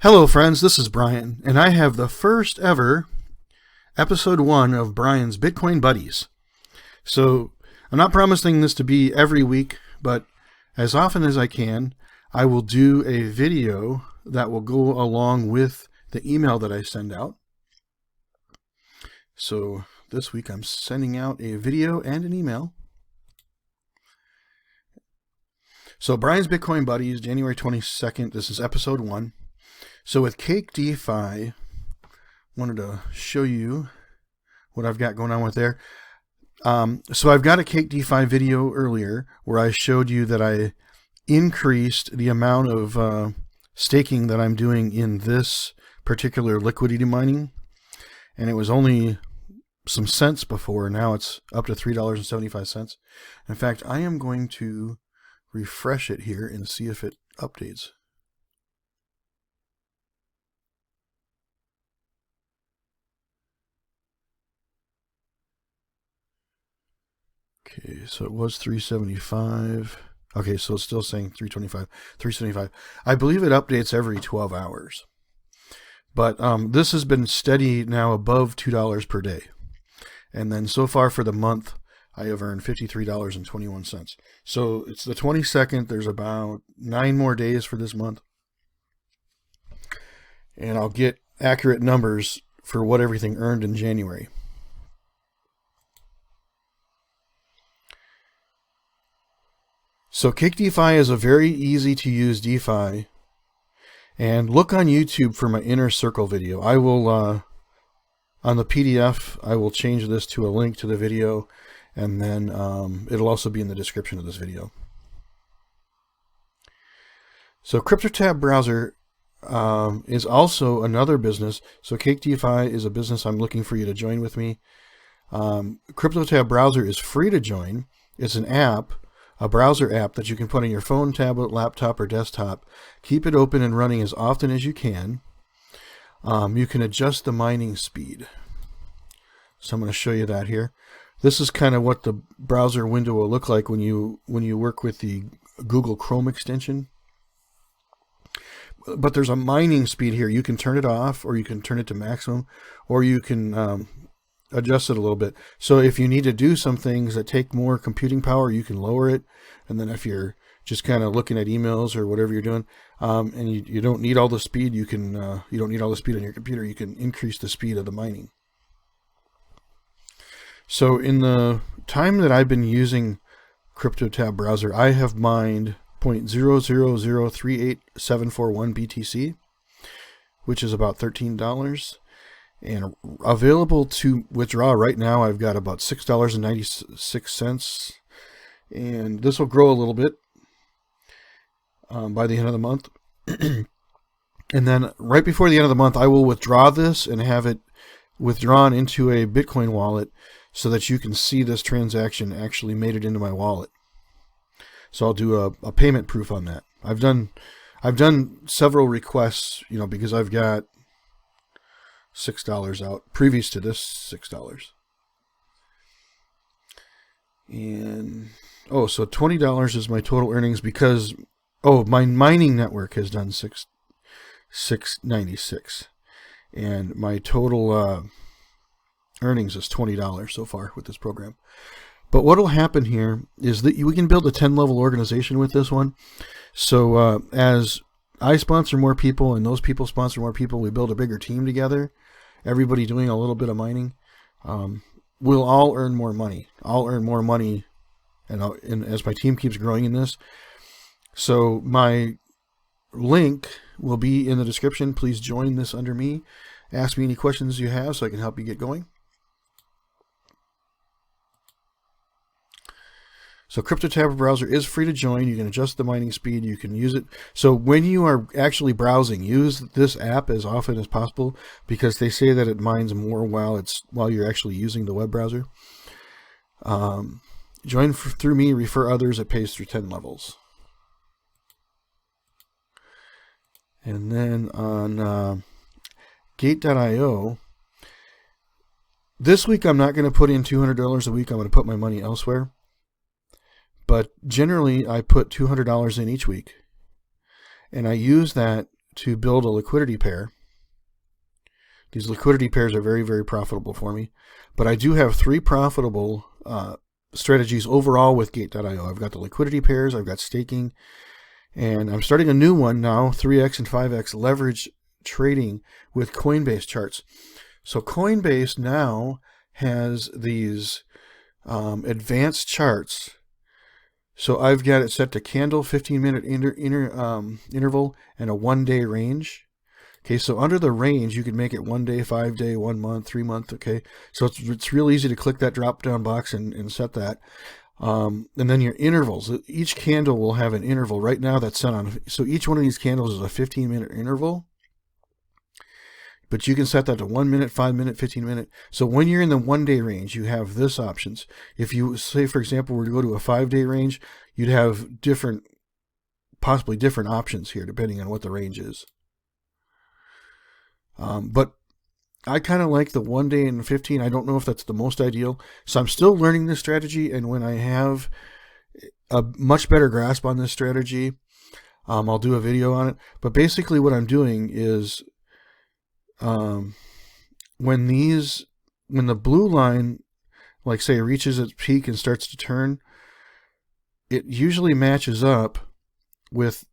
Hello friends, this is Brian, and I have the first ever episode 1 of Brian's Bitcoin Buddies. So I'm not promising this to be every week, but as often as I can, I will do a video that will go along with the email that I send out. So this week I'm sending out a video and an email. So Brian's Bitcoin Buddies, January 22nd, this is episode 1. So with Cake DeFi, wanted to show you what I've got going on with there. So I've got a Cake DeFi video earlier where I showed you that I increased the amount of staking that I'm doing in this particular liquidity mining. And it was only some cents before. Now it's up to $3.75. In fact, I am going to refresh it here and see if it updates. Okay, so it was 375. Okay, so it's still saying 325, 375. I believe it updates every 12 hours. But this has been steady now above $2 per day. And then so far for the month, I have earned $53.21. So it's the 22nd. There's about 9 more days for this month. And I'll get accurate numbers for what everything earned in January. So Cake DeFi is a very easy to use DeFi, and look on YouTube for my inner circle video. I will, on the PDF, I will change this to a link to the video, and then it'll also be in the description of this video. So CryptoTab browser is also another business. So Cake DeFi is a business I'm looking for you to join with me. CryptoTab browser is free to join. It's an app. A browser app that you can put on your phone, tablet, laptop, or desktop. Keep it open and running as often as you can. You can adjust the mining speed. So I'm going to show you that here. This is kind of what the browser window will look like when you work with the Google Chrome extension. But there's a mining speed here. You can turn it off, or you can turn it to maximum, or you can adjust it a little bit. So if you need to do some things that take more computing power, you can lower it. And then if you're just kind of looking at emails or whatever you're doing, and you don't need all the speed, you don't need all the speed on your computer, you can increase the speed of the mining. So in the time that I've been using CryptoTab browser, I have mined 0.0003871 BTC, which is about $13. And available to withdraw right now, I've got about $6.96, and this will grow a little bit by the end of the month. And then right before the end of the month, I will withdraw this and have it withdrawn into a Bitcoin wallet so that you can see this transaction actually made it into my wallet. So I'll do a payment proof on that. I've done several requests, because I've got $6 out previous to this $6. And so $20 is my total earnings because my mining network has done $6.96, and my total earnings is $20 so far with this program. But what will happen here is that we can build a 10-level organization with this one. So as I sponsor more people and those people sponsor more people, we build a bigger team together. Everybody doing a little bit of mining, we'll all earn more money. I'll earn more money, and as my team keeps growing in this. So my link will be in the description. Please join this under me. Ask me any questions you have so I can help you get going. So CryptoTab browser is free to join. You can adjust the mining speed. You can use it. So when you are actually browsing, use this app as often as possible, because they say that it mines more while you're actually using the web browser. Join through me, refer others. It pays through 10 levels. And then on Gate.io, this week I'm not going to put in $200 a week. I'm going to put my money elsewhere. But generally, I put $200 in each week, and I use that to build a liquidity pair. These liquidity pairs are very, very profitable for me. But I do have 3 profitable strategies overall with Gate.io. I've got the liquidity pairs, I've got staking, and I'm starting a new one now, 3x and 5x leverage trading with Coinbase charts. So Coinbase now has these advanced charts. So I've got it set to candle, 15-minute interval, and a 1-day range. Okay, so under the range, you can make it 1 day, 5 day, 1 month, 3 month. Okay, so it's real easy to click that drop down box and set that. And then your intervals. Each candle will have an interval. Right now that's set on. So each one of these candles is a 15-minute interval. But you can set that to 1 minute, 5 minute, 15 minute. So when you're in the 1 day range, you have this options. If you say, for example, were to go to a 5 day range, you'd have possibly different options here depending on what the range is. But I kind of like the 1 day and 15. I don't know if that's the most ideal. So I'm still learning this strategy, and when I have a much better grasp on this strategy, I'll do a video on it. But basically what I'm doing is when the blue line, like say, reaches its peak and starts to turn, it usually matches up with,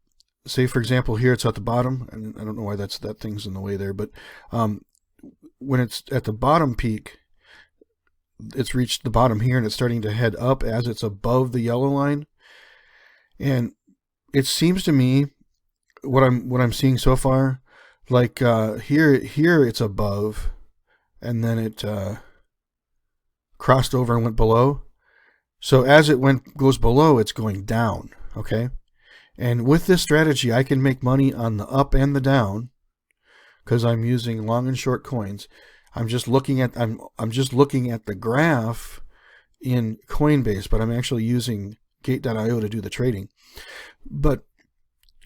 say for example here it's at the bottom, and I don't know why that thing's in the way there, but when it's at the bottom peak, it's reached the bottom here and it's starting to head up as it's above the yellow line. And it seems to me, what I'm seeing so far, like here it's above, and then it crossed over and went below. So as it goes below, it's going down. Okay, and with this strategy, I can make money on the up and the down because I'm using long and short coins. I'm just looking at the graph in Coinbase, but I'm actually using Gate.io to do the trading. But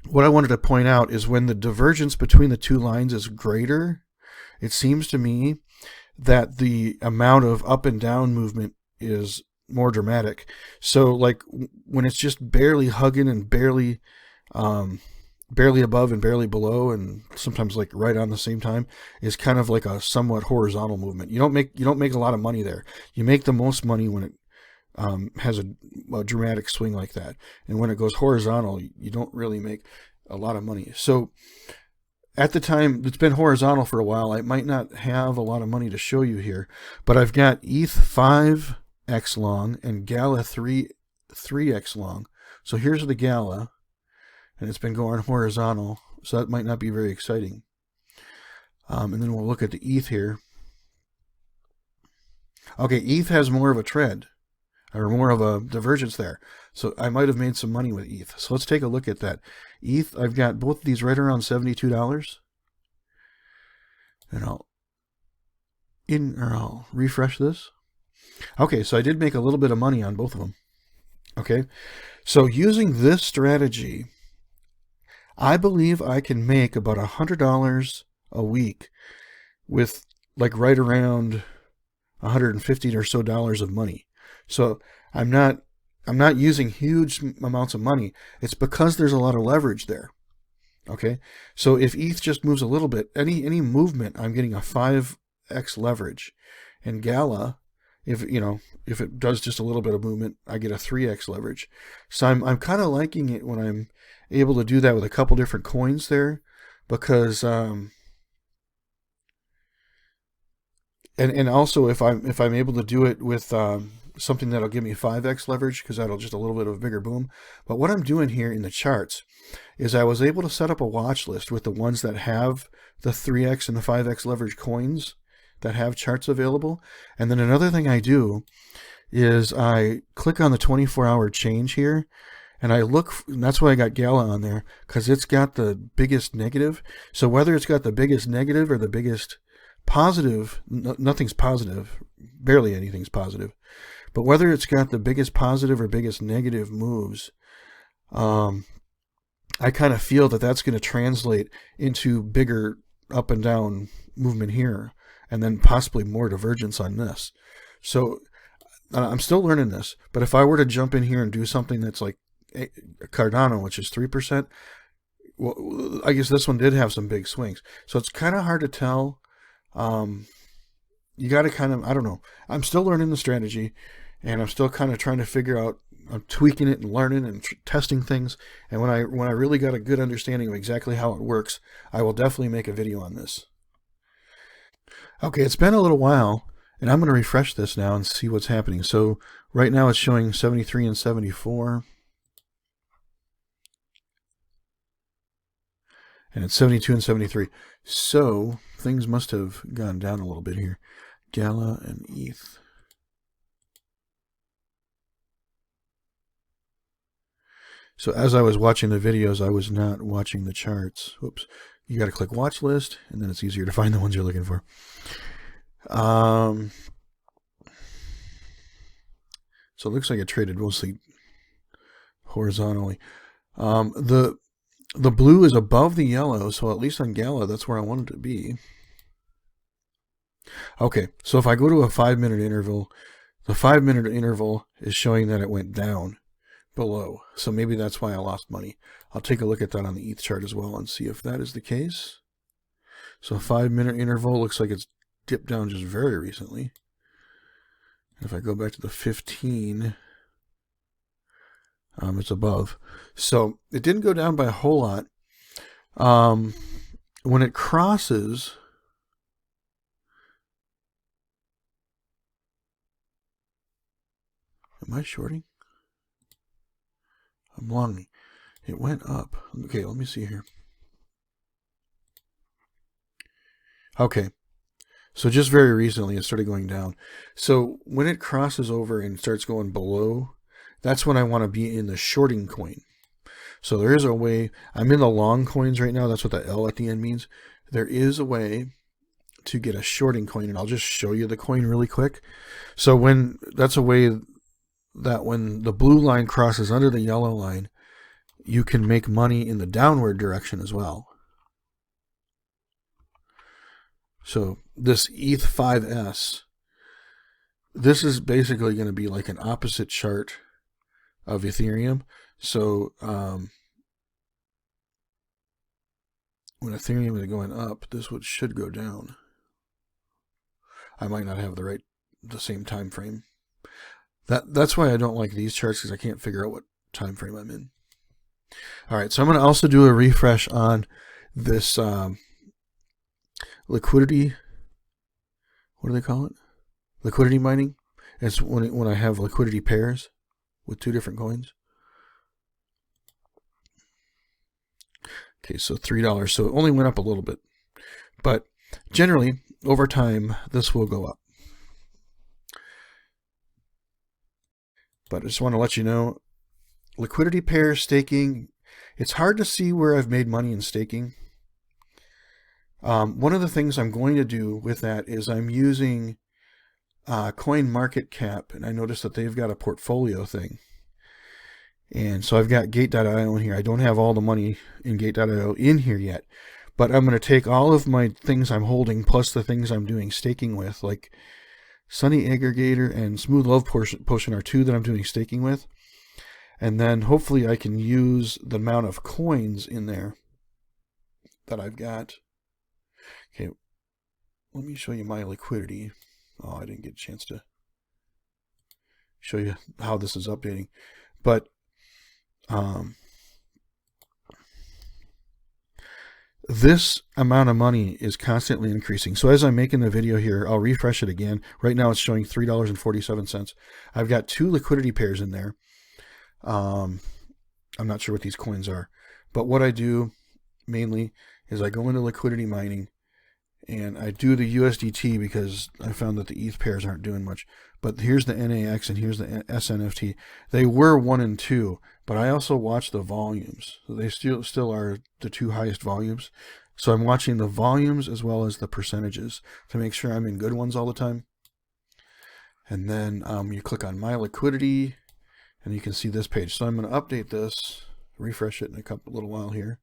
what I wanted to point out is when the divergence between the two lines is greater, it seems to me that the amount of up and down movement is more dramatic. So like when it's just barely hugging and barely above and barely below, and sometimes like right on the same time, is kind of like a somewhat horizontal movement. You don't make a lot of money there. You make the most money when it has a dramatic swing like that, and when it goes horizontal, you don't really make a lot of money. So at the time it's been horizontal for a while, I might not have a lot of money to show you here, but I've got ETH 5x long and Gala 3x long. So here's the Gala, and it's been going horizontal, so that might not be very exciting. And then we'll look at the ETH here. Okay, ETH has more of a trend, or more of a divergence there. So I might have made some money with ETH. So let's take a look at that. ETH, I've got both of these right around $72. And I'll refresh this. Okay, so I did make a little bit of money on both of them. Okay, so using this strategy, I believe I can make about $100 a week with like right around $150 or so of money. So I'm not using huge amounts of money. It's because there's a lot of leverage there. Okay, so if ETH just moves a little bit, any movement, I'm getting a 5x leverage. And Gala, if it does just a little bit of movement, I get a 3x leverage. So I'm kind of liking it when I'm able to do that with a couple different coins there, because and also if I'm able to do it with something that'll give me 5x leverage, because that'll just a little bit of a bigger boom. But what I'm doing here in the charts is I was able to set up a watch list with the ones that have the 3x and the 5x leverage coins that have charts available. And then another thing I do is I click on the 24-hour change here, and I look, and that's why I got Gala on there, because it's got the biggest negative. So whether it's got the biggest negative or the biggest positive, nothing's positive, barely anything's positive. But whether it's got the biggest positive or biggest negative moves, I kind of feel that that's going to translate into bigger up and down movement here, and then possibly more divergence on this. So I'm still learning this, but if I were to jump in here and do something that's like Cardano, which is 3%, well, I guess this one did have some big swings. So it's kind of hard to tell. You got to kind of, I don't know. I'm still learning the strategy, and I'm still kind of trying to figure out. I'm tweaking it and learning and testing things. And when I really got a good understanding of exactly how it works, I will definitely make a video on this. Okay, it's been a little while, and I'm going to refresh this now and see what's happening. So right now it's showing 73 and 74. And it's 72 and 73. So things must have gone down a little bit here. Gala and ETH. So as I was watching the videos, I was not watching the charts. Whoops. You got to click watch list, and then it's easier to find the ones you're looking for. So it looks like it traded mostly horizontally. The blue is above the yellow, so at least on Gala, that's where I wanted to be. Okay, so if I go to a 5-minute interval, the 5-minute interval is showing that it went down below. So maybe that's why I lost money. I'll take a look at that on the ETH chart as well and see if that is the case. So a 5-minute interval looks like it's dipped down just very recently. If I go back to the 15, it's above. So it didn't go down by a whole lot. When it crosses, am I shorting? I'm longing. It went up. Okay, let me see here. Okay. So just very recently it started going down. So when it crosses over and starts going below, that's when I want to be in the shorting coin. So there is a way. I'm in the long coins right now. That's what the L at the end means. There is a way to get a shorting coin, and I'll just show you the coin really quick. So that's a way that when the blue line crosses under the yellow line, you can make money in the downward direction as well. So this ETH5S, this is basically going to be like an opposite chart of Ethereum. So when Ethereum is going up, this should go down. I might not have the same time frame. That's why I don't like these charts, because I can't figure out what time frame I'm in. All right, so I'm going to also do a refresh on this liquidity. What do they call it? Liquidity mining. It's when I have liquidity pairs with two different coins. Okay, so $3. So it only went up a little bit, but generally over time this will go up. But I just want to let you know, liquidity pair staking, it's hard to see where I've made money in staking. One of the things I'm going to do with that is I'm using CoinMarketCap, and I noticed that they've got a portfolio thing. And so I've got Gate.io in here. I don't have all the money in Gate.io in here yet, but I'm going to take all of my things I'm holding plus the things I'm doing staking with, like Sunny Aggregator and Smooth Love Potion are two that I'm doing staking with. And then hopefully I can use the amount of coins in there that I've got. Okay, let me show you my liquidity. Oh, I didn't get a chance to show you how this is updating. But this amount of money is constantly increasing. So as I'm making the video here, I'll refresh it again. Right now it's showing $3.47. I've got two liquidity pairs in there. I'm not sure what these coins are, but what I do mainly is I go into liquidity mining and I do the USDT because I found that the ETH pairs aren't doing much. But here's the NAX and here's the SNFT. They were 1 and 2, but I also watch the volumes. So they still are the two highest volumes. So I'm watching the volumes as well as the percentages to make sure I'm in good ones all the time. And then you click on My Liquidity, and you can see this page. So I'm going to update this, refresh it in a little while here.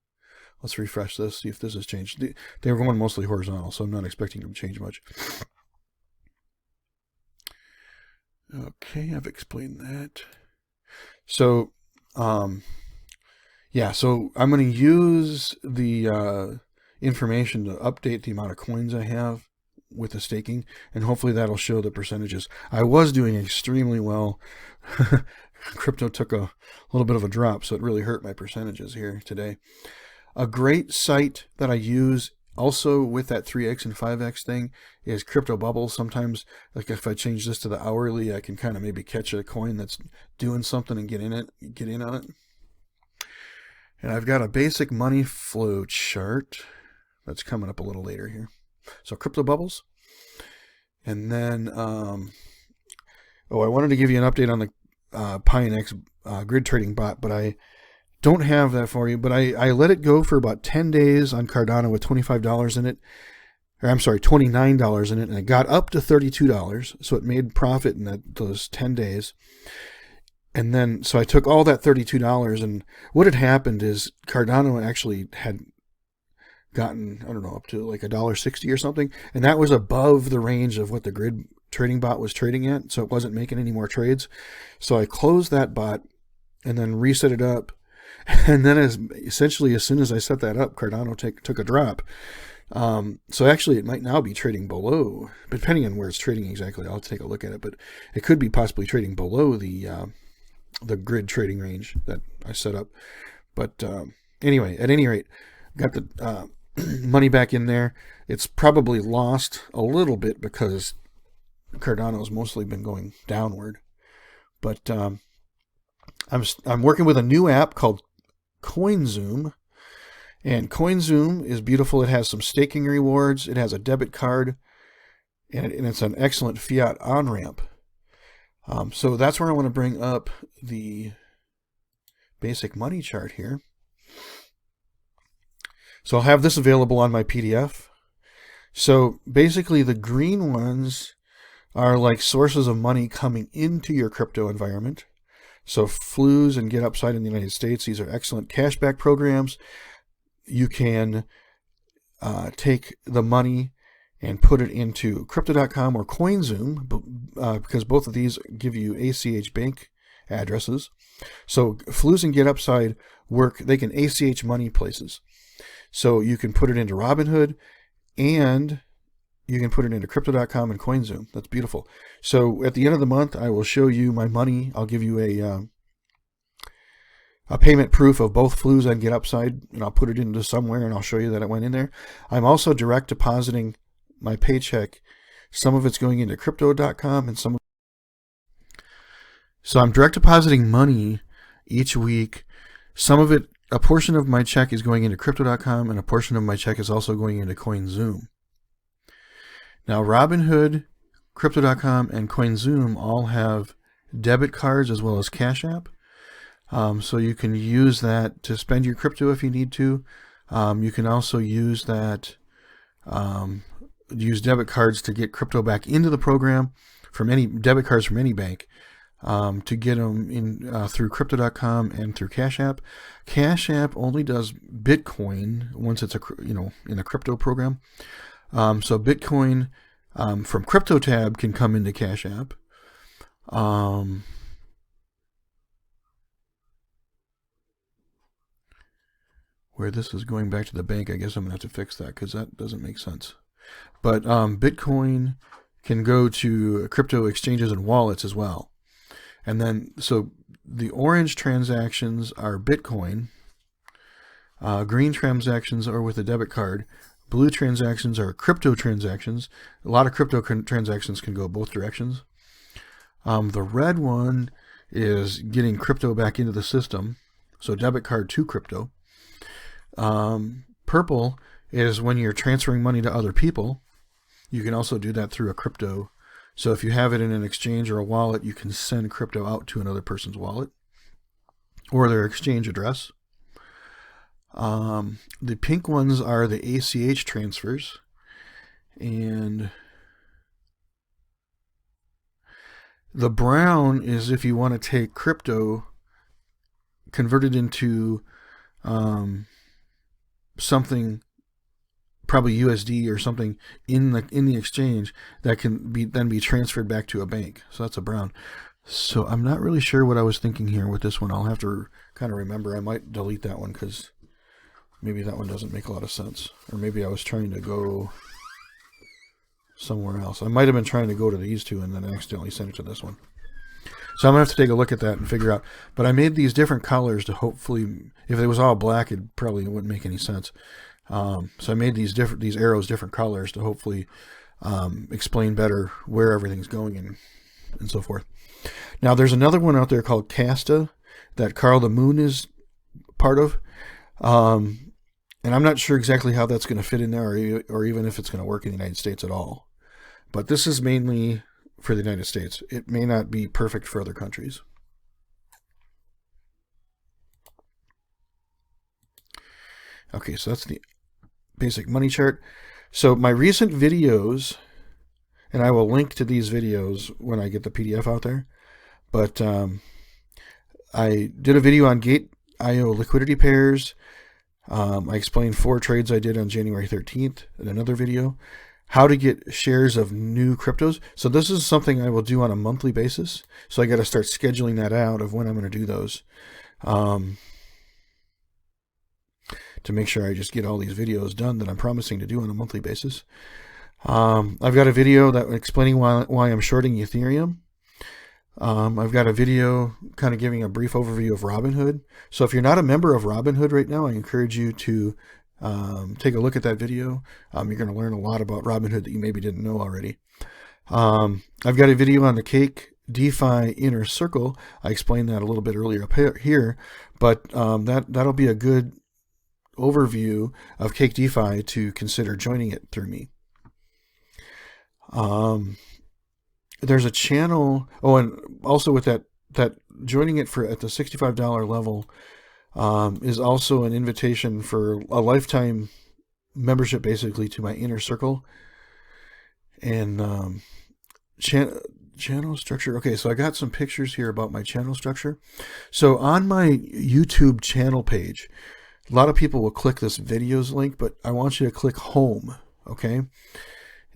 Let's refresh this, see if this has changed. They were going mostly horizontal, so I'm not expecting them to change much. Okay, I've explained that. So, Yeah, so I'm going to use the information to update the amount of coins I have with the staking, and hopefully that'll show the percentages. I was doing extremely well. Crypto took a little bit of a drop, so it really hurt my percentages here today. A great site that I use also with that 3x and 5x thing is Crypto Bubbles. Sometimes, like if I change this to the hourly, I can kind of maybe catch a coin that's doing something and get in on it. And I've got a basic money flow chart that's coming up a little later here. So Crypto Bubbles. And then, I wanted to give you an update on the Pionex grid trading bot, but I don't have that for you. But I let it go for about 10 days on Cardano with $25 in it. Or I'm sorry, $29 in it. And it got up to $32. So it made profit in those 10 days. And then, so I took all that $32, and what had happened is Cardano actually had gotten, I don't know, up to like $1.60 or something, and that was above the range of what the grid trading bot was trading at, so it wasn't making any more trades. So I closed that bot and then reset it up, and then essentially as soon as I set that up, Cardano took a drop. So actually it might now be trading below, depending on where it's trading exactly. I'll take a look at it, but it could be possibly trading below the grid trading range that I set up. But anyway, at any rate, got the money back in there. It's probably lost a little bit because Cardano's mostly been going downward. But I'm working with a new app called CoinZoom, and CoinZoom is beautiful. It has some staking rewards. It has a debit card, and it's an excellent fiat on-ramp. So that's where I want to bring up the basic money chart here. So I'll have this available on my PDF. So basically the green ones are like sources of money coming into your crypto environment. So Flues and Get Upside in the United States, these are excellent cashback programs. You can take the money and put it into Crypto.com or CoinZoom, because both of these give you ACH bank addresses. So Flues and Get Upside work, they can ACH money places. So you can put it into Robinhood, and you can put it into Crypto.com and CoinZoom. That's beautiful. So at the end of the month, I will show you my money. I'll give you a payment proof of both Flues and Get Upside, and I'll put it into somewhere, and I'll show you that it went in there. I'm also direct depositing my paycheck. Some of it's going into Crypto.com, and so I'm direct depositing money each week. Some of it, a portion of my check is going into Crypto.com, and a portion of my check is also going into CoinZoom. Now, Robinhood, Crypto.com, and CoinZoom all have debit cards as well as Cash App. So you can use that to spend your crypto if you need to. You can also use that, use debit cards to get crypto back into the program from any debit cards from any bank, to get them in through Crypto.com and through Cash App. Cash App only does Bitcoin once it's in a crypto program. So Bitcoin from CryptoTab can come into Cash App. Where this is going back to the bank, I guess I'm going to have to fix that because that doesn't make sense. But Bitcoin can go to crypto exchanges and wallets as well. And then, so the orange transactions are Bitcoin. Green transactions are with a debit card. Blue transactions are crypto transactions. A lot of crypto transactions can go both directions. The red one is getting crypto back into the system. So debit card to crypto. Purple is when you're transferring money to other people. You can also do that through a crypto. So if you have it in an exchange or a wallet, you can send crypto out to another person's wallet or their exchange address. The pink ones are the ACH transfers, and the brown is if you want to take crypto, convert it into something, probably USD or something in the exchange that can then be transferred back to a bank. So that's a brown. So I'm not really sure what I was thinking here with this one. I'll have to kind of remember. I might delete that one because maybe that one doesn't make a lot of sense. Or maybe I was trying to go somewhere else. I might have been trying to go to these two and then accidentally sent it to this one. So I'm going to have to take a look at that and figure out. But I made these different colors to hopefully, if it was all black, it probably wouldn't make any sense. So I made these arrows different colors to hopefully explain better where everything's going and so forth. Now there's another one out there called Casta that Carl the Moon is part of. And I'm not sure exactly how that's going to fit in there or even if it's going to work in the United States at all. But this is mainly for the United States. It may not be perfect for other countries. Okay, so that's the basic money chart. So my recent videos, and I will link to these videos when I get the PDF out there, but I did a video on Gate.io liquidity pairs. I explained 4 trades I did on January 13th in another video. How to get shares of new cryptos. So this is something I will do on a monthly basis. So I got to start scheduling that out of when I'm going to do those. To make sure I just get all these videos done that I'm promising to do on a monthly basis. I've got a video that explaining why I'm shorting Ethereum. I've got a video kind of giving a brief overview of Robinhood. So if you're not a member of Robinhood right now, I encourage you to take a look at that video. You're going to learn a lot about Robinhood that you maybe didn't know already. I've got a video on the Cake DeFi Inner Circle. I explained that a little bit earlier up here, but that'll be a good overview of Cake DeFi to consider joining it through me. There's a channel. Oh, and also with that joining it at the $65 level is also an invitation for a lifetime membership, basically, to my Inner Circle. And channel structure. Okay, so I got some pictures here about my channel structure. So on my YouTube channel page, a lot of people will click this videos link, but I want you to click home, okay?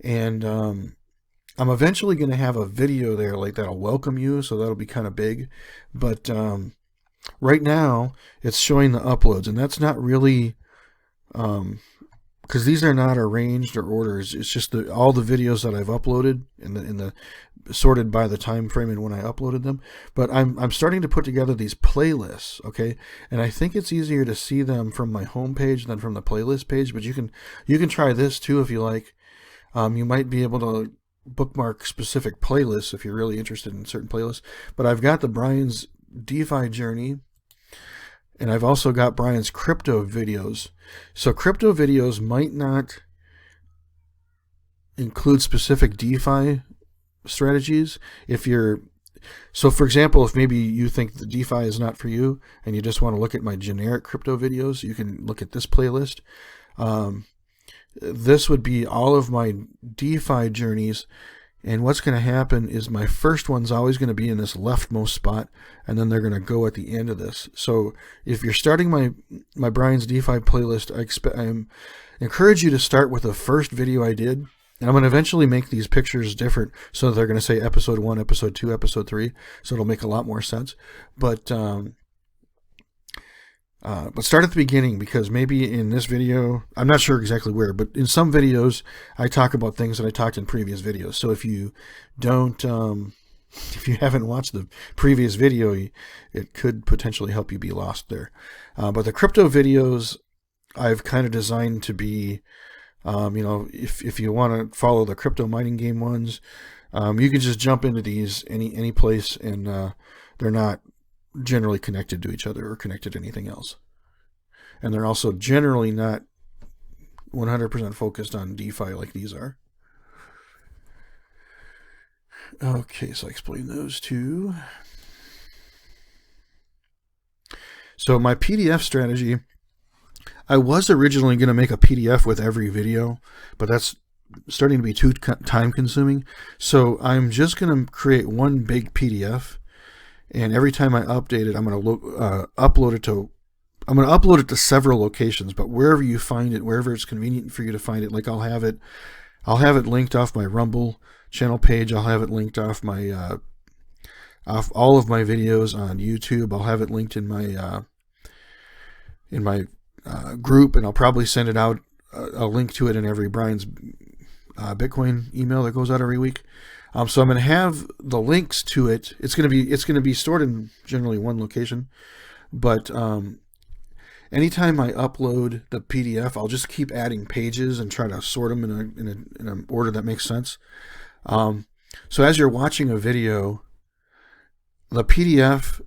And I'm eventually going to have a video there like that'll welcome you, so that'll be kind of big. But right now, it's showing the uploads, and that's not really, because these are not arranged or orders. It's just all the videos that I've uploaded in the sorted by the time frame and when I uploaded them. But I'm starting to put together these playlists, okay? And I think it's easier to see them from my home page than from the playlist page. But you can try this too if you like. You might be able to bookmark specific playlists if you're really interested in certain playlists. But I've got the Brian's DeFi journey, and I've also got Brian's crypto videos. So crypto videos might not include specific DeFi strategies. So for example, if maybe you think the DeFi is not for you and you just want to look at my generic crypto videos, you can look at this playlist. This would be all of my DeFi journeys, and what's going to happen is my first one's always going to be in this leftmost spot, and then they're going to go at the end of this. So if you're starting my Brian's DeFi playlist, I encourage you to start with the first video I did. And I'm going to eventually make these pictures different so that they're going to say episode 1, episode 2, episode 3, so it'll make a lot more sense. But start at the beginning, because maybe in this video, I'm not sure exactly where, but in some videos I talk about things that I talked in previous videos. So if you haven't watched the previous video, it could potentially help you be lost there. But the crypto videos I've kind of designed to be, if you want to follow the crypto mining game ones, you can just jump into these any place, and they're not generally connected to each other or connected to anything else. And they're also generally not 100% focused on DeFi like these are. Okay, so I explain those two. So my PDF strategy, I was originally going to make a PDF with every video, but that's starting to be too time consuming. So I'm just going to create one big PDF, and every time I update it, I'm going to upload it to several locations, but wherever you find it, wherever it's convenient for you to find it, like I'll have it linked off my Rumble channel page. I'll have it linked off my all of my videos on YouTube. I'll have it linked in my group, and I'll probably send it out, a link to it in every Brian's Bitcoin email that goes out every week. So I'm going to have the links to it. It's going to be stored in generally one location, but anytime I upload the PDF, I'll just keep adding pages and try to sort them in an order that makes sense. So as you're watching a video, the PDF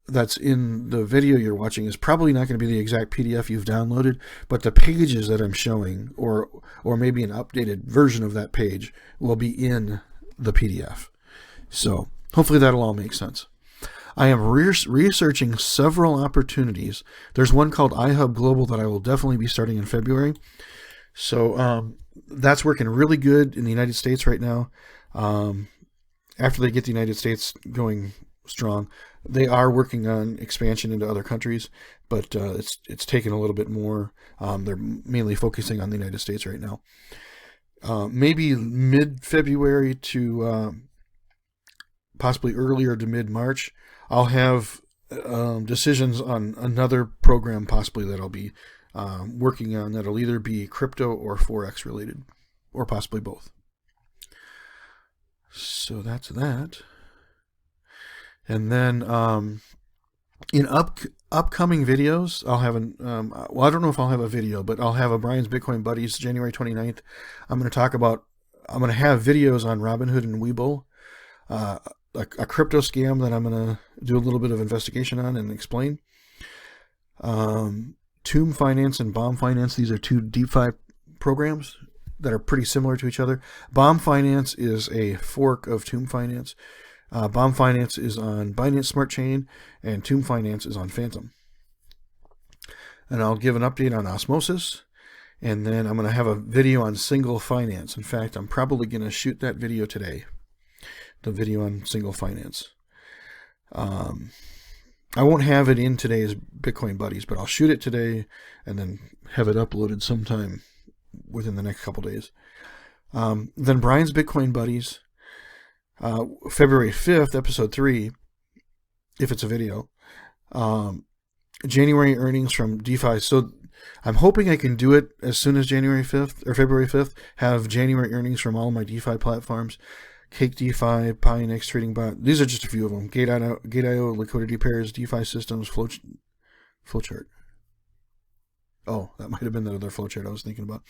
that's in the video you're watching is probably not going to be the exact PDF you've downloaded, but the pages that I'm showing, or maybe an updated version of that page, will be in the PDF. So hopefully that'll all make sense. I am researching several opportunities. There's one called iHub Global that I will definitely be starting in February. So that's working really good in the United States right now. After they get the United States going strong, they are working on expansion into other countries, but it's taken a little bit more. They're mainly focusing on the United States right now. Maybe mid-February to possibly earlier to mid-March, I'll have decisions on another program possibly that I'll be working on that'll either be crypto or Forex related, or possibly both. So that's that. And then in upcoming videos, I'll have I don't know if I'll have a video, but I'll have a Brian's Bitcoin Buddies January 29th. I'm going to have videos on Robinhood and Webull, a crypto scam that I'm going to do a little bit of investigation on and explain. Tomb Finance and Bomb Finance, these are two DeFi programs that are pretty similar to each other. Bomb Finance is a fork of Tomb Finance. Bomb Finance is on Binance Smart Chain, and Tomb Finance is on Phantom. And I'll give an update on Osmosis, and then I'm going to have a video on Single Finance. In fact, I'm probably going to shoot that video today, the video on Single Finance. I won't have it in today's Bitcoin Buddies, but I'll shoot it today and then have it uploaded sometime within the next couple days. Then Brian's Bitcoin Buddies, February 5th, episode 3, if it's a video. January earnings from DeFi. So I'm hoping I can do it as soon as January 5th or February 5th, have January earnings from all my DeFi platforms. Cake DeFi, Pionex Trading Bot. These are just a few of them. Gate.io, Liquidity Pairs, DeFi Systems, Flowchart. Oh, that might have been that other flowchart I was thinking about.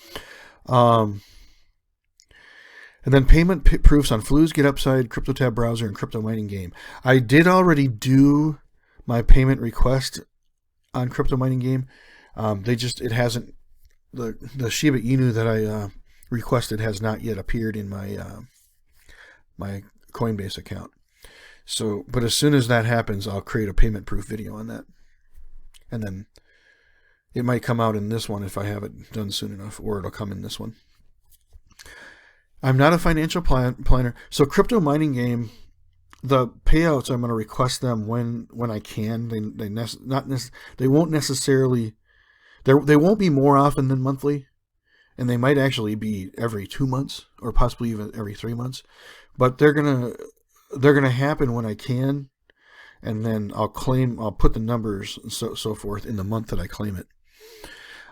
And then payment proofs on Flues, GetUpside, CryptoTab Browser, and Crypto Mining Game. I did already do my payment request on Crypto Mining Game. It hasn't, the Shiba Inu that I requested has not yet appeared in my my Coinbase account. So, but as soon as that happens, I'll create a payment proof video on that. And then it might come out in this one if I have it done soon enough, or it'll come in this one. I'm not a financial planner. So Crypto Mining Game, the payouts, I'm going to request them when I can. They won't necessarily, they won't be more often than monthly, and they might actually be every 2 months or possibly even every 3 months. But they're gonna happen when I can, and then I'll put the numbers and so forth in the month that I claim it.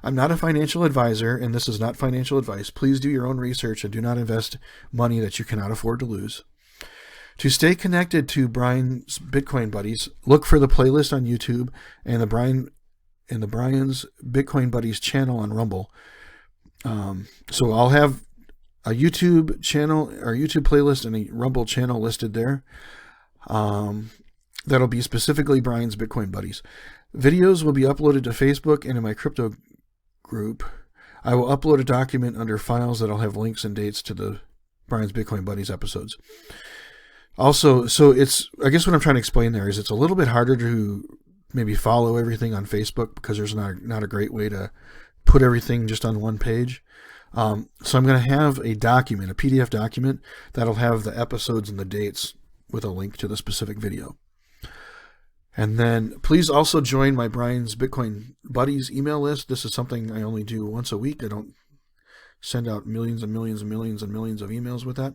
I'm not a financial advisor, and this is not financial advice. Please do your own research and do not invest money that you cannot afford to lose. To stay connected to Brian's Bitcoin Buddies, look for the playlist on YouTube and the Brian's Bitcoin Buddies channel on Rumble. So I'll have a YouTube channel or YouTube playlist and a Rumble channel listed there. That'll be specifically Brian's Bitcoin Buddies. Videos will be uploaded to Facebook and in my crypto group. I will upload a document under files that'll have links and dates to the Brian's Bitcoin Buddies episodes. Also, so I guess what I'm trying to explain there is it's a little bit harder to maybe follow everything on Facebook because there's not a great way to put everything just on one page. So I'm going to have a document, a PDF document, that'll have the episodes and the dates with a link to the specific video. And then please also join my Brian's Bitcoin Buddies email list. This is something I only do once a week. I don't send out millions and millions and millions and millions of emails with that.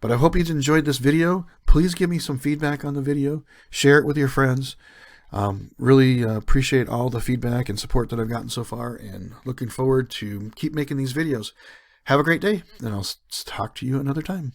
But I hope you enjoyed this video. Please give me some feedback on the video. Share it with your friends. Really appreciate all the feedback and support that I've gotten so far, and looking forward to keep making these videos. Have a great day, and I'll talk to you another time.